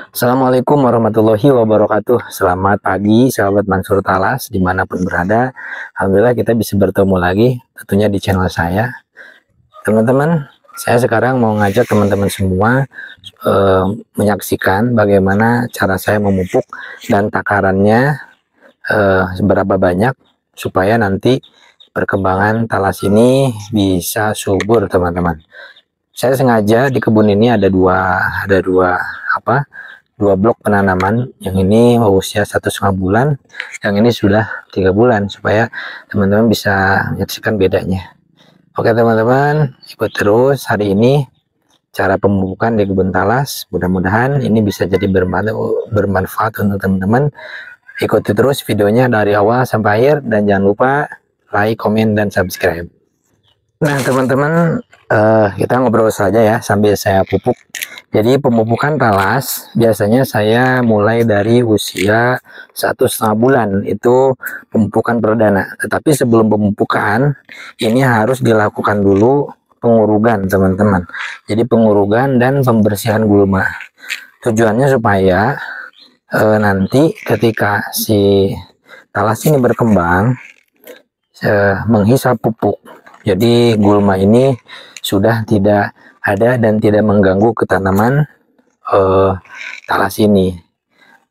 Assalamualaikum warahmatullahi wabarakatuh. Selamat pagi sahabat Mansur Talas dimanapun berada. Alhamdulillah kita bisa bertemu lagi tentunya di channel saya. Teman-teman, saya sekarang mau ngajak teman-teman semua menyaksikan bagaimana cara saya memupuk dan takarannya seberapa banyak supaya nanti perkembangan talas ini bisa subur, teman-teman. Saya sengaja di kebun ini ada dua blok penanaman. Yang ini usia 1,5 bulan, yang ini sudah 3 bulan, supaya teman-teman bisa menyaksikan bedanya. Oke teman-teman, ikut terus hari ini cara pemupukan di kebun talas. Mudah-mudahan ini bisa jadi bermanfaat untuk teman-teman. Ikuti terus videonya dari awal sampai akhir, dan jangan lupa like, komen, dan subscribe. Nah teman-teman, kita ngobrol saja ya sambil saya pupuk. Jadi pemupukan talas biasanya saya mulai dari usia 1,5 bulan, itu pemupukan perdana. Tetapi sebelum pemupukan ini harus dilakukan dulu pengurugan, teman-teman. Jadi pengurugan dan pembersihan gulma. Tujuannya supaya nanti ketika si talas ini berkembang menghisap pupuk, jadi gulma ini sudah tidak ada dan tidak mengganggu ke tanaman talas ini.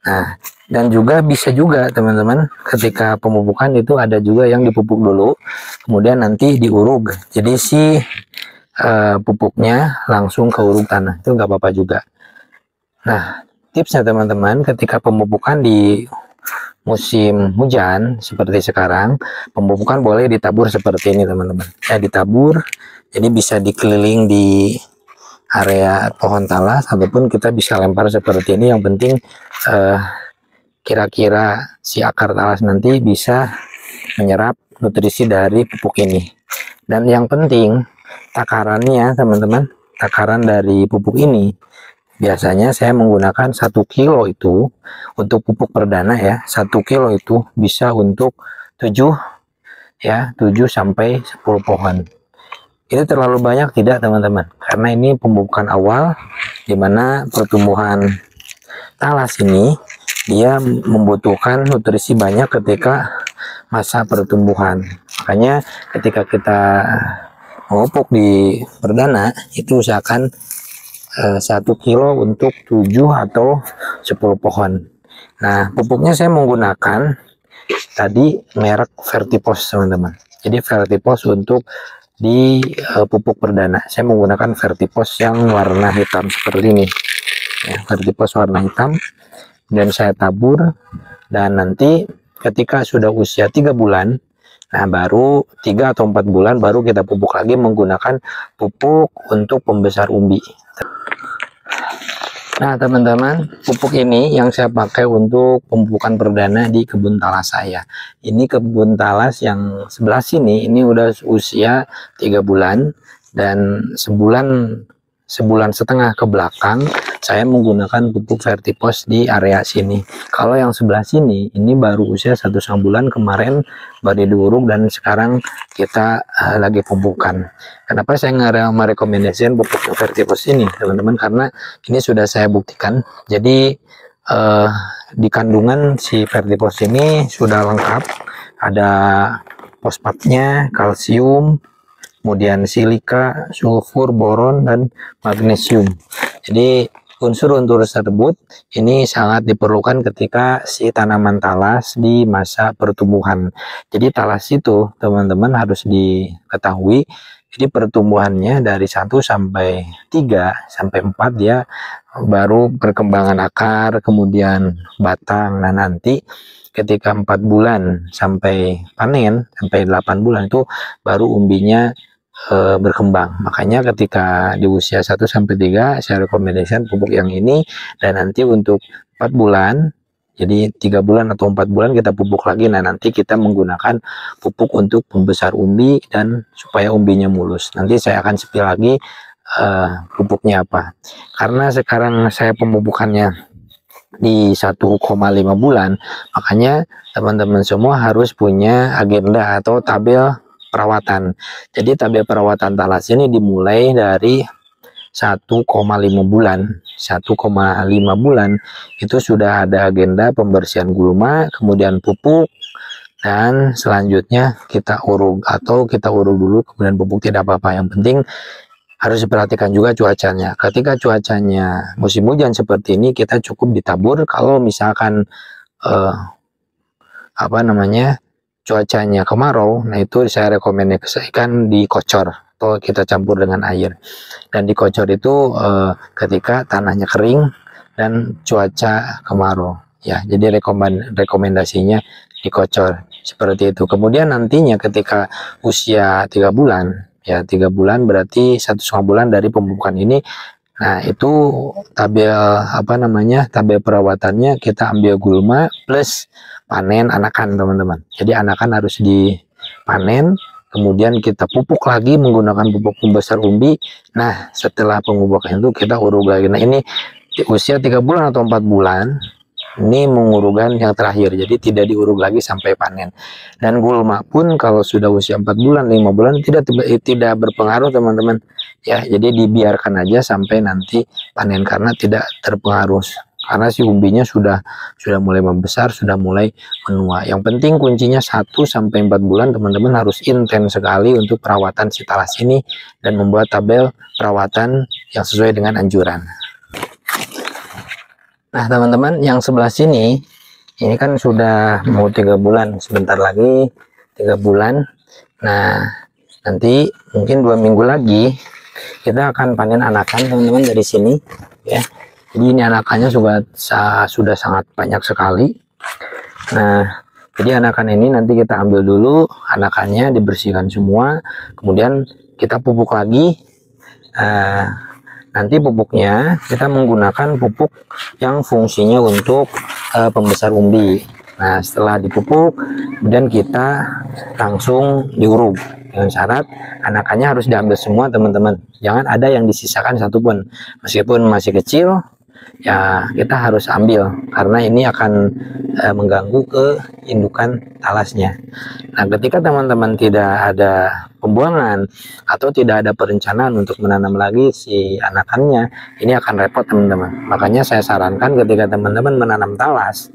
Nah, dan juga bisa juga teman-teman, ketika pemupukan itu ada juga yang dipupuk dulu kemudian nanti diurug, jadi si pupuknya langsung ke urug tanah, itu nggak apa-apa juga. Nah, tipsnya teman-teman, ketika pemupukan di musim hujan seperti sekarang, pemupukan boleh ditabur seperti ini teman-teman. Ditabur, jadi bisa dikeliling di area pohon talas, ataupun kita bisa lempar seperti ini. Yang penting kira-kira si akar talas nanti bisa menyerap nutrisi dari pupuk ini. Dan yang penting takarannya teman-teman, takaran dari pupuk ini biasanya saya menggunakan 1 kilo itu untuk pupuk perdana ya. 1 kilo itu bisa untuk 7 sampai 10 pohon. Itu terlalu banyak tidak teman-teman, karena ini pemupukan awal dimana pertumbuhan talas ini dia membutuhkan nutrisi banyak ketika masa pertumbuhan. Makanya ketika kita memupuk di perdana itu usahakan 1 kilo untuk 7 atau 10 pohon. Nah, pupuknya saya menggunakan tadi merek Vertipos teman-teman. Jadi Vertipos untuk di pupuk perdana saya menggunakan Vertipos yang warna hitam seperti ini ya, Vertipos warna hitam. Dan saya tabur, dan nanti ketika sudah usia 3 bulan, nah baru 3 atau 4 bulan baru kita pupuk lagi menggunakan pupuk untuk pembesar umbi. Nah teman-teman, pupuk ini yang saya pakai untuk pemupukan perdana di kebun talas saya. Ini kebun talas yang sebelah sini, ini udah usia 3 bulan, dan sebulan setengah ke belakang saya menggunakan pupuk Vertipos di area sini. Kalau yang sebelah sini ini baru usia 1,5 bulan, kemarin baru diuruk dan sekarang kita lagi pupukan. Kenapa saya merekomendasikan pupuk Vertipos ini teman-teman, karena ini sudah saya buktikan. Jadi di kandungan si Vertipos ini sudah lengkap, ada fosfatnya, kalsium, kemudian silika, sulfur, boron, dan magnesium. Jadi unsur-unsur tersebut ini sangat diperlukan ketika si tanaman talas di masa pertumbuhan. Jadi talas itu teman-teman harus diketahui, jadi pertumbuhannya dari 1 sampai 3 sampai 4 dia baru perkembangan akar, kemudian batang. Nah nanti ketika 4 bulan sampai panen, sampai 8 bulan itu baru umbinya berkembang. Makanya ketika di usia 1 sampai 3 saya rekomendasikan pupuk yang ini, dan nanti untuk 4 bulan, jadi 3 bulan atau 4 bulan kita pupuk lagi. Nah nanti kita menggunakan pupuk untuk pembesar umbi dan supaya umbinya mulus. Nanti saya akan spill lagi pupuknya apa, karena sekarang saya pemupukannya di 1,5 bulan, makanya teman-teman semua harus punya agenda atau tabel perawatan. Jadi tabel perawatan talas ini dimulai dari 1,5 bulan. 1,5 bulan itu sudah ada agenda pembersihan gulma, kemudian pupuk, dan selanjutnya kita uruk, atau kita uruk dulu kemudian pupuk, tidak apa-apa. Yang penting harus diperhatikan juga cuacanya. Ketika cuacanya musim hujan seperti ini, kita cukup ditabur. Kalau misalkan cuacanya kemarau, nah itu saya rekomendasikan dikocor atau kita campur dengan air. Dan dikocor itu ketika tanahnya kering dan cuaca kemarau. Ya, jadi rekomendasinya dikocor seperti itu. Kemudian nantinya ketika usia 3 bulan, ya 3 bulan berarti 1,5 bulan dari pemupukan ini. Nah itu tabel tabel perawatannya kita ambil gulma plus panen anakan, teman-teman. Jadi anakan harus dipanen, kemudian kita pupuk lagi menggunakan pupuk pembesar umbi. Nah setelah pemupukan itu kita uruk lagi. Nah ini usia 3 bulan atau 4 bulan ini mengurugan yang terakhir, jadi tidak diuruk lagi sampai panen. Dan gulma pun kalau sudah usia 4 bulan 5 bulan tidak berpengaruh, teman-teman ya. Jadi dibiarkan aja sampai nanti panen karena tidak terpengaruh, karena si umbinya sudah mulai membesar, sudah mulai menua. Yang penting kuncinya 1 sampai 4 bulan teman-teman harus intens sekali untuk perawatan si talas ini dan membuat tabel perawatan yang sesuai dengan anjuran. Nah teman-teman, yang sebelah sini ini kan sudah mau 3 bulan, sebentar lagi 3 bulan. Nah nanti mungkin 2 minggu lagi kita akan panen anakan, teman-teman, dari sini ya. Jadi ini anakannya sudah sangat banyak sekali. Nah jadi anakan ini nanti kita ambil dulu, anakannya dibersihkan semua, kemudian kita pupuk lagi. Nanti pupuknya kita menggunakan pupuk yang fungsinya untuk pembesar umbi. Nah setelah dipupuk kemudian kita langsung diuruk dengan syarat anakannya harus diambil semua, teman-teman. Jangan ada yang disisakan satupun, meskipun masih kecil ya kita harus ambil karena ini akan mengganggu ke indukan talasnya. Nah ketika teman-teman tidak ada pembuangan atau tidak ada perencanaan untuk menanam lagi si anakannya, ini akan repot, teman-teman. Makanya saya sarankan ketika teman-teman menanam talas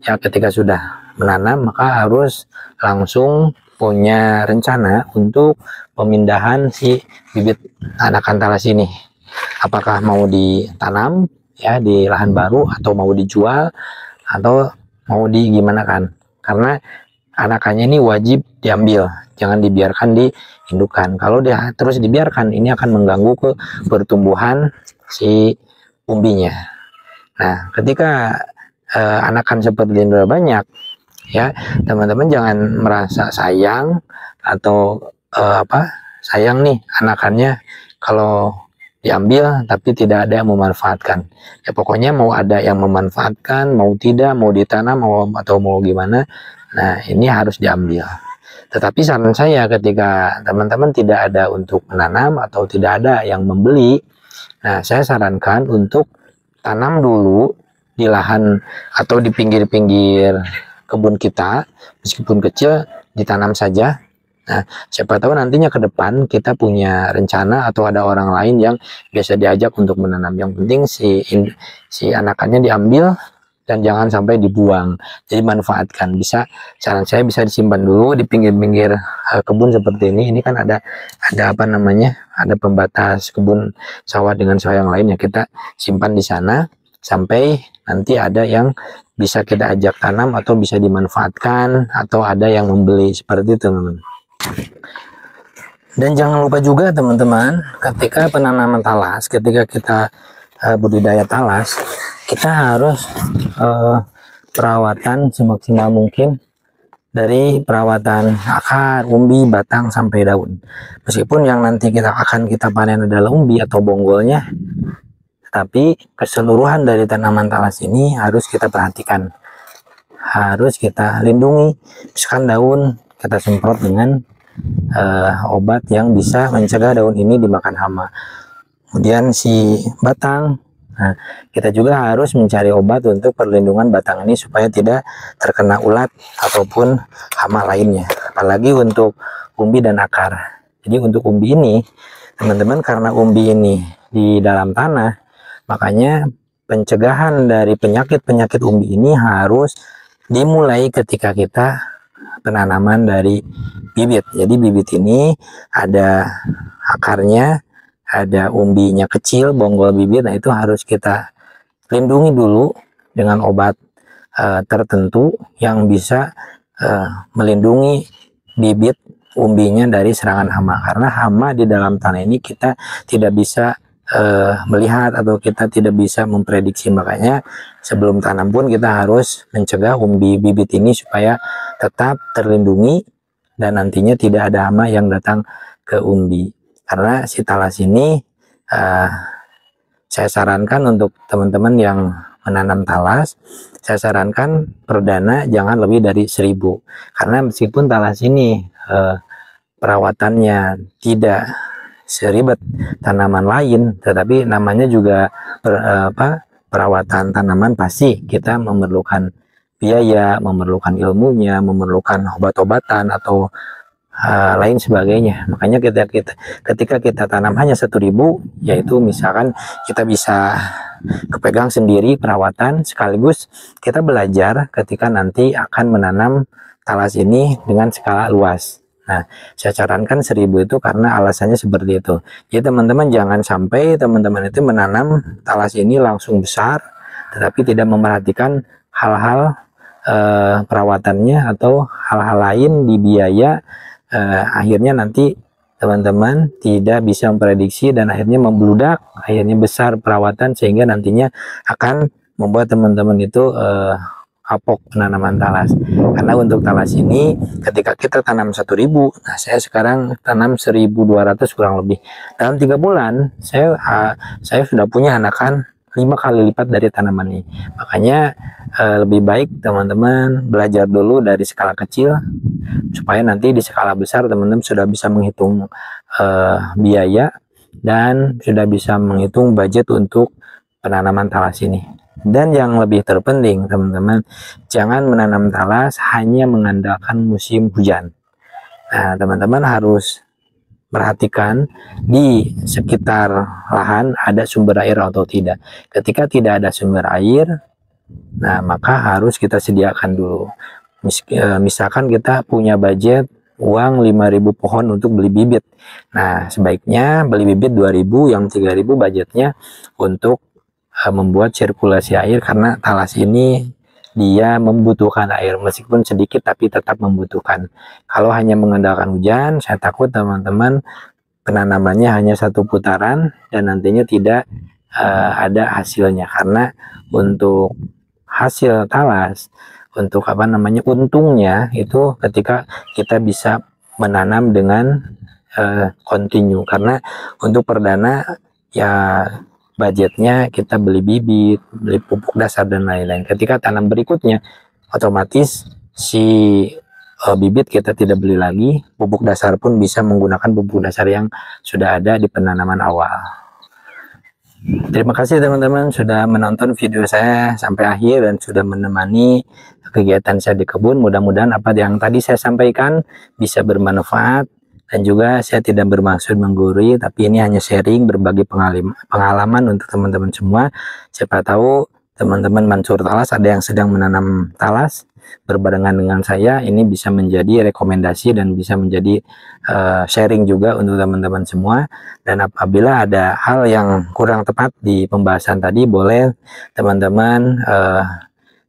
ya, ketika sudah menanam maka harus langsung punya rencana untuk pemindahan si bibit anakan talas ini. Apakah mau ditanam ya di lahan baru, atau mau dijual, atau mau gimana kan, karena anakannya ini wajib diambil, jangan dibiarkan di indukan. Kalau dia terus dibiarkan, ini akan mengganggu ke pertumbuhan si umbinya. Nah ketika anakan seperti ini banyak ya, teman-teman jangan merasa sayang atau sayang nih anakannya kalau diambil tapi tidak ada yang memanfaatkan. Ya pokoknya mau ada yang memanfaatkan, mau tidak, mau ditanam atau mau gimana, nah ini harus diambil. Tetapi saran saya ketika teman-teman tidak ada untuk menanam atau tidak ada yang membeli, nah saya sarankan untuk tanam dulu di lahan atau di pinggir-pinggir kebun kita, meskipun kecil ditanam saja. Nah, siapa tahu nantinya ke depan kita punya rencana atau ada orang lain yang biasa diajak untuk menanam. Yang penting si anakannya diambil dan jangan sampai dibuang. Jadi manfaatkan. Saran saya bisa disimpan dulu di pinggir-pinggir kebun seperti ini. Ini kan ada ada pembatas kebun sawah dengan sawah yang lain, ya kita simpan di sana sampai nanti ada yang bisa kita ajak tanam atau bisa dimanfaatkan atau ada yang membeli, seperti itu, teman-teman. Dan jangan lupa juga, teman-teman, ketika penanaman talas, ketika kita budidaya talas, kita harus perawatan semaksimal mungkin, dari perawatan akar, umbi, batang sampai daun. Meskipun yang nanti akan kita panen adalah umbi atau bonggolnya, tapi keseluruhan dari tanaman talas ini harus kita perhatikan, harus kita lindungi. Misalkan daun kita semprot dengan obat yang bisa mencegah daun ini dimakan hama. Kemudian si batang, nah, kita juga harus mencari obat untuk perlindungan batang ini supaya tidak terkena ulat ataupun hama lainnya. Apalagi untuk umbi dan akar. Jadi untuk umbi ini teman-teman, karena umbi ini di dalam tanah, makanya pencegahan dari penyakit-penyakit umbi ini harus dimulai ketika kita penanaman dari bibit. Jadi bibit ini ada akarnya, ada umbinya kecil, bonggol bibit. Nah, itu harus kita lindungi dulu dengan obat tertentu yang bisa melindungi bibit umbinya dari serangan hama. Karena hama di dalam tanah ini kita tidak bisa melihat atau kita tidak bisa memprediksi, makanya sebelum tanam pun kita harus mencegah umbi bibit ini supaya tetap terlindungi dan nantinya tidak ada hama yang datang ke umbi. Karena si talas ini saya sarankan untuk teman-teman yang menanam talas, saya sarankan perdana jangan lebih dari 1000, karena meskipun talas ini perawatannya tidak seribet tanaman lain, tetapi namanya juga perawatan tanaman, pasti kita memerlukan biaya, memerlukan ilmunya, memerlukan obat-obatan atau lain sebagainya. Makanya ketika kita tanam hanya 1000, yaitu misalkan kita bisa kepegang sendiri perawatan, sekaligus kita belajar ketika nanti akan menanam talas ini dengan skala luas. Nah, saya sarankan 1000 itu karena alasannya seperti itu. Jadi teman-teman jangan sampai teman-teman itu menanam talas ini langsung besar, tetapi tidak memperhatikan hal-hal perawatannya atau hal-hal lain di biaya. Akhirnya nanti teman-teman tidak bisa memprediksi dan akhirnya membludak, akhirnya besar perawatan sehingga nantinya akan membuat teman-teman itu kapok penanaman talas. Karena untuk talas ini ketika kita tanam 1000, nah saya sekarang tanam 1200 kurang lebih. Dalam 3 bulan saya sudah punya anakan 5 kali lipat dari tanaman ini. Makanya lebih baik teman-teman belajar dulu dari skala kecil supaya nanti di skala besar teman-teman sudah bisa menghitung biaya dan sudah bisa menghitung budget untuk penanaman talas ini. Dan yang lebih terpenting teman-teman, jangan menanam talas hanya mengandalkan musim hujan. Nah, teman-teman harus perhatikan di sekitar lahan ada sumber air atau tidak. Ketika tidak ada sumber air, nah maka harus kita sediakan dulu. Misalkan kita punya budget uang 5.000 pohon untuk beli bibit. Nah, sebaiknya beli bibit 2.000, yang 3.000 budgetnya untuk membuat sirkulasi air, karena talas ini dia membutuhkan air meskipun sedikit tapi tetap membutuhkan. Kalau hanya mengandalkan hujan, saya takut teman-teman penanamannya hanya 1 putaran dan nantinya tidak ada hasilnya. Karena untuk hasil talas, untuk untungnya itu ketika kita bisa menanam dengan kontinu. Karena untuk perdana ya budgetnya kita beli bibit, beli pupuk dasar dan lain-lain. Ketika tanam berikutnya otomatis si bibit kita tidak beli lagi, pupuk dasar pun bisa menggunakan pupuk dasar yang sudah ada di penanaman awal. Terima kasih teman-teman sudah menonton video saya sampai akhir dan sudah menemani kegiatan saya di kebun. Mudah-mudahan apa yang tadi saya sampaikan bisa bermanfaat. Dan juga saya tidak bermaksud menggurui, tapi ini hanya sharing, berbagi pengalaman untuk teman-teman semua. Siapa tahu teman-teman mansur talas, ada yang sedang menanam talas berbarengan dengan saya, ini bisa menjadi rekomendasi dan bisa menjadi sharing juga untuk teman-teman semua. Dan apabila ada hal yang kurang tepat di pembahasan tadi, boleh teman-teman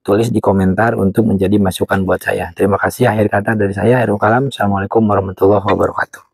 tulis di komentar untuk menjadi masukan buat saya. Terima kasih. Akhir kata dari saya, Heru Kalam. Assalamualaikum warahmatullahi wabarakatuh.